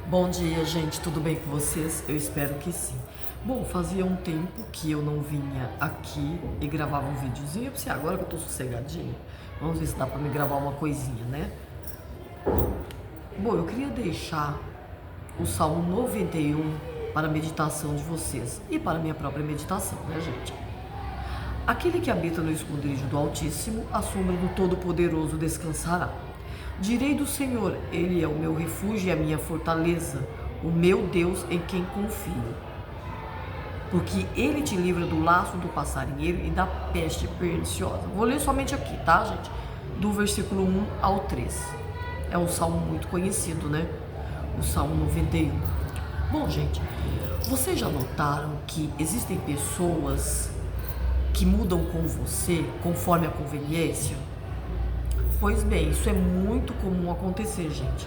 Bom dia, gente. Tudo bem com vocês? Eu espero que sim. Bom, fazia um tempo que eu não vinha aqui e gravava um videozinho. Eu pensei, agora que eu tô sossegadinho, vamos ver se dá pra me gravar uma coisinha, né? Bom, eu queria deixar o Salmo 91 para a meditação de vocês e para a minha própria meditação, né, gente? Aquele que habita no esconderijo do Altíssimo, à sombra do Todo-Poderoso descansará. Direi do Senhor, Ele é o meu refúgio e a minha fortaleza, o meu Deus em quem confio. Porque Ele te livra do laço do passarinheiro e da peste perniciosa. Vou ler somente aqui, tá, gente? Do versículo 1 ao 3. É um salmo muito conhecido, né? O Salmo 91. Bom, gente, vocês já notaram que existem pessoas que mudam com você conforme a conveniência? Pois bem, isso é muito comum acontecer, gente.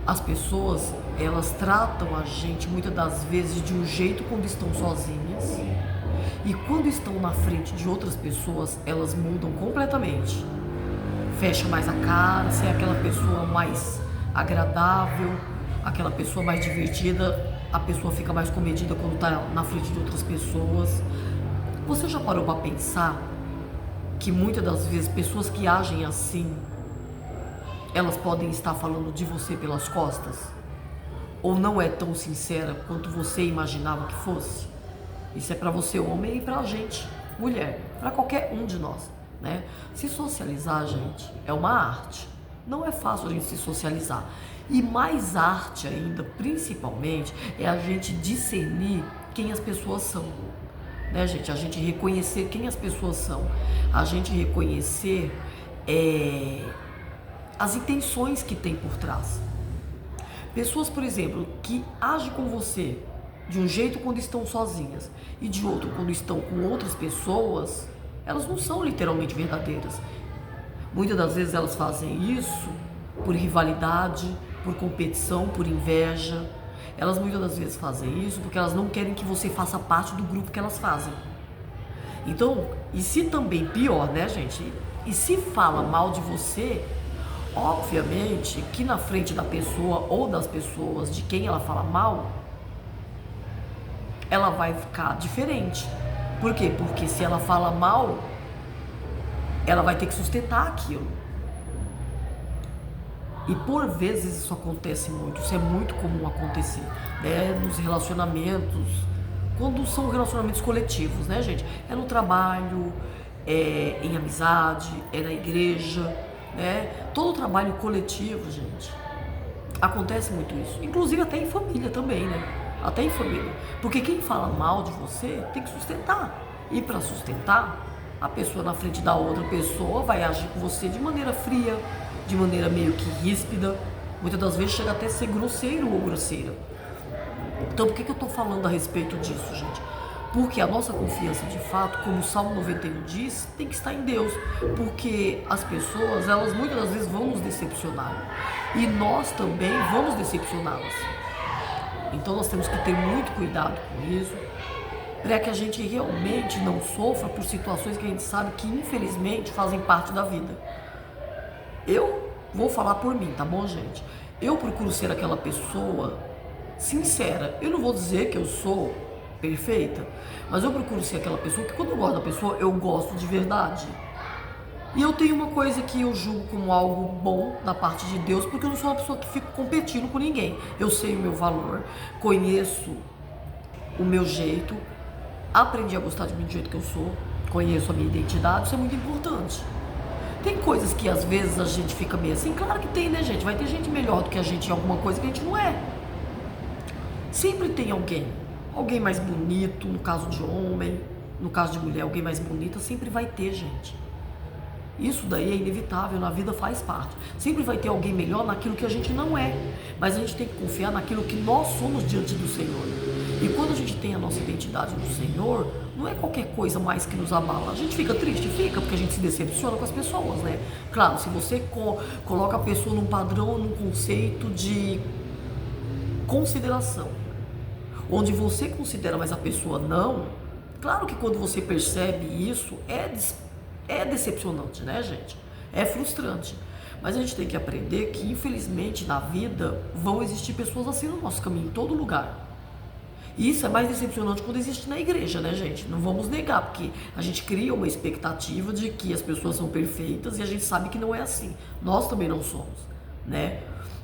As pessoas, elas tratam a gente muitas das vezes de um jeito quando estão sozinhas, e quando estão na frente de outras pessoas, elas mudam completamente. Fecha mais a cara, se é aquela pessoa mais agradável, aquela pessoa mais divertida, a pessoa fica mais comedida quando está na frente de outras pessoas. Você já parou para pensar que muitas das vezes pessoas que agem assim, elas podem estar falando de você pelas costas? Ou não é tão sincera quanto você imaginava que fosse? Isso é para você, homem, e para a gente, mulher, para qualquer um de nós, né? Se socializar, gente, é uma arte. Não é fácil a gente se socializar. E mais arte ainda, principalmente, é a gente discernir quem as pessoas são. Né, gente? A gente reconhecer quem as pessoas são. A gente reconhecer as intenções que tem por trás. Pessoas, por exemplo, que agem com você de um jeito quando estão sozinhas e de outro quando estão com outras pessoas, elas não são literalmente verdadeiras. Muitas das vezes elas fazem isso por rivalidade, por competição, por inveja. Elas muitas das vezes fazem isso porque elas não querem que você faça parte do grupo que elas fazem. Então, e se também pior, né, gente? E se fala mal de você, obviamente que na frente da pessoa ou das pessoas de quem ela fala mal, ela vai ficar diferente. Por quê? Porque se ela fala mal, ela vai ter que sustentar aquilo. E por vezes isso acontece muito, isso é muito comum acontecer, né? Nos relacionamentos, quando são relacionamentos coletivos, né, gente? É no trabalho, é em amizade, é na igreja, né? Todo trabalho coletivo, gente, acontece muito isso. Inclusive até em família também, né? Até em família. Porque quem fala mal de você tem que sustentar. E para sustentar, a pessoa na frente da outra pessoa vai agir com você de maneira fria, de maneira meio que ríspida. Muitas das vezes chega até a ser grosseiro ou grosseira. Então por que eu estou falando a respeito disso, gente? Porque a nossa confiança de fato, como o Salmo 91 diz, tem que estar em Deus. Porque as pessoas, elas muitas das vezes vão nos decepcionar. E nós também vamos decepcioná-las. Então nós temos que ter muito cuidado com isso, para que a gente realmente não sofra por situações que a gente sabe que infelizmente fazem parte da vida. Eu vou falar por mim, tá bom, gente? Eu procuro ser aquela pessoa sincera. Eu não vou dizer que eu sou perfeita, mas eu procuro ser aquela pessoa que quando eu gosto da pessoa, eu gosto de verdade. E eu tenho uma coisa que eu julgo como algo bom da parte de Deus, porque eu não sou uma pessoa que fica competindo com ninguém. Eu sei o meu valor, conheço o meu jeito, aprendi a gostar de mim do jeito que eu sou, conheço a minha identidade, isso é muito importante. Tem coisas que às vezes a gente fica meio assim, claro que tem, né, gente? Vai ter gente melhor do que a gente em alguma coisa que a gente não é. Sempre tem alguém mais bonito, no caso de homem, no caso de mulher, alguém mais bonita, sempre vai ter, gente. Isso daí é inevitável, na vida faz parte. Sempre vai ter alguém melhor naquilo que a gente não é. Mas a gente tem que confiar naquilo que nós somos diante do Senhor. E quando a gente tem a nossa identidade no Senhor, não é qualquer coisa mais que nos abala. A gente fica triste? Fica, porque a gente se decepciona com as pessoas, né? Claro, se você coloca a pessoa num padrão, num conceito de consideração, onde você considera, mas a pessoa não, claro que quando você percebe isso, é decepcionante, né, gente? É frustrante. Mas a gente tem que aprender que, infelizmente, na vida vão existir pessoas assim no nosso caminho, em todo lugar. E isso é mais decepcionante quando existe na igreja, né, gente? Não vamos negar, porque a gente cria uma expectativa de que as pessoas são perfeitas e a gente sabe que não é assim. Nós também não somos, né?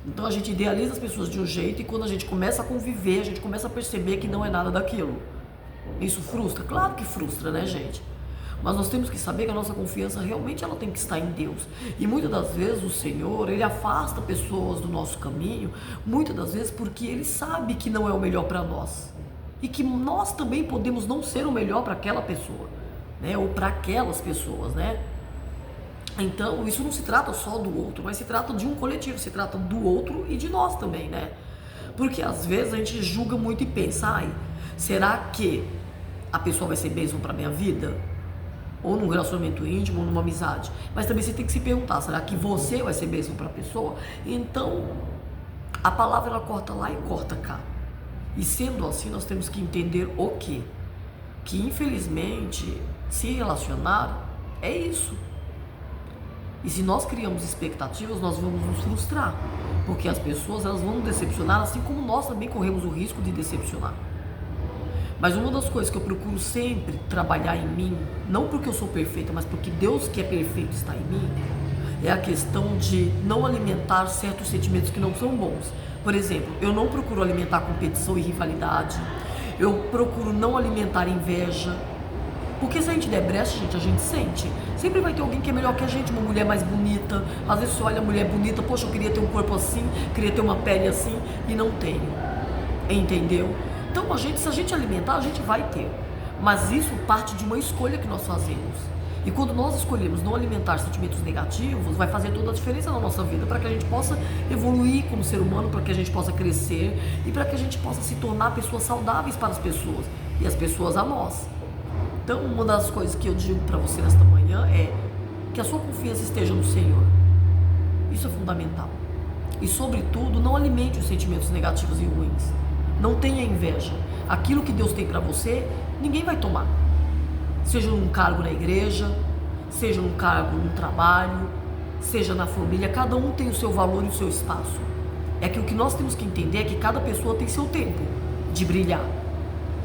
Então a gente idealiza as pessoas de um jeito e quando a gente começa a conviver, a gente começa a perceber que não é nada daquilo. Isso frustra? Claro que frustra, né, gente? Mas nós temos que saber que a nossa confiança realmente ela tem que estar em Deus. E muitas das vezes o Senhor, Ele afasta pessoas do nosso caminho, muitas das vezes porque Ele sabe que não é o melhor para nós. E que nós também podemos não ser o melhor para aquela pessoa, né? Ou para aquelas pessoas, né? Então, isso não se trata só do outro, mas se trata de um coletivo, se trata do outro e de nós também, né? Porque às vezes a gente julga muito e pensa, ai, será que a pessoa vai ser bênção para minha vida? Ou num relacionamento íntimo, ou numa amizade. Mas também você tem que se perguntar, será que você vai ser bênção para a pessoa? Então, a palavra ela corta lá e corta cá. E sendo assim, nós temos que entender o quê? Que infelizmente, se relacionar é isso. E se nós criamos expectativas, nós vamos nos frustrar. Porque as pessoas elas vão nos decepcionar, assim como nós também corremos o risco de decepcionar. Mas uma das coisas que eu procuro sempre trabalhar em mim, não porque eu sou perfeita, mas porque Deus que é perfeito está em mim, é a questão de não alimentar certos sentimentos que não são bons. Por exemplo, eu não procuro alimentar competição e rivalidade, eu procuro não alimentar inveja, porque se a gente der brecha, gente, a gente sente. Sempre vai ter alguém que é melhor que a gente, uma mulher mais bonita, às vezes você olha a mulher bonita, poxa, eu queria ter um corpo assim, queria ter uma pele assim, e não tenho, entendeu? Então, se a gente alimentar, a gente vai ter. Mas isso parte de uma escolha que nós fazemos. E quando nós escolhemos não alimentar sentimentos negativos, vai fazer toda a diferença na nossa vida, para que a gente possa evoluir como ser humano, para que a gente possa crescer e para que a gente possa se tornar pessoas saudáveis para as pessoas e as pessoas a nós. Então, uma das coisas que eu digo para você nesta manhã é que a sua confiança esteja no Senhor. Isso é fundamental. E, sobretudo, não alimente os sentimentos negativos e ruins. Não tenha inveja. Aquilo que Deus tem para você, ninguém vai tomar. Seja num cargo na igreja, seja num cargo no trabalho, seja na família, cada um tem o seu valor e o seu espaço. É que o que nós temos que entender é que cada pessoa tem seu tempo de brilhar.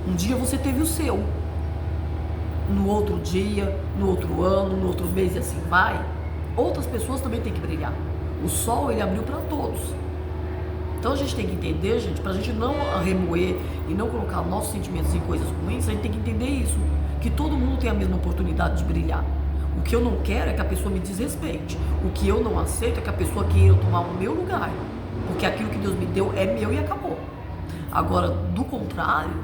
Um dia você teve o seu, no outro dia, no outro ano, no outro mês e assim vai. Outras pessoas também têm que brilhar. O sol, ele abriu para todos. Então a gente tem que entender, gente, pra gente não remoer e não colocar nossos sentimentos em coisas ruins, a gente tem que entender isso, que todo mundo tem a mesma oportunidade de brilhar. O que eu não quero é que a pessoa me desrespeite. O que eu não aceito é que a pessoa queira tomar o meu lugar, porque aquilo que Deus me deu é meu e acabou. Agora, do contrário,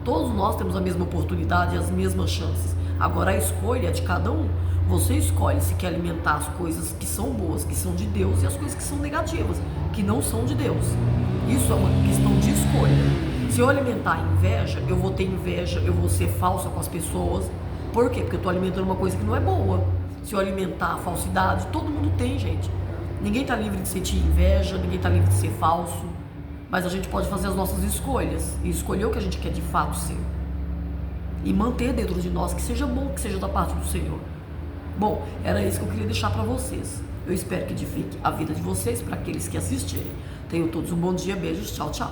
todos nós temos a mesma oportunidade e as mesmas chances. Agora a escolha é de cada um. Você escolhe se quer alimentar as coisas que são boas, que são de Deus, e as coisas que são negativas, que não são de Deus. Isso é uma questão de escolha. Se eu alimentar a inveja, eu vou ter inveja, eu vou ser falsa com as pessoas. Por quê? Porque eu estou alimentando uma coisa que não é boa. Se eu alimentar a falsidade, todo mundo tem, gente. Ninguém está livre de sentir inveja, ninguém está livre de ser falso. Mas a gente pode fazer as nossas escolhas e escolher o que a gente quer de fato ser. E manter dentro de nós que seja bom, que seja da parte do Senhor. Bom, era isso que eu queria deixar para vocês. Eu espero que edifique a vida de vocês para aqueles que assistirem. Tenham todos um bom dia, beijos, tchau, tchau.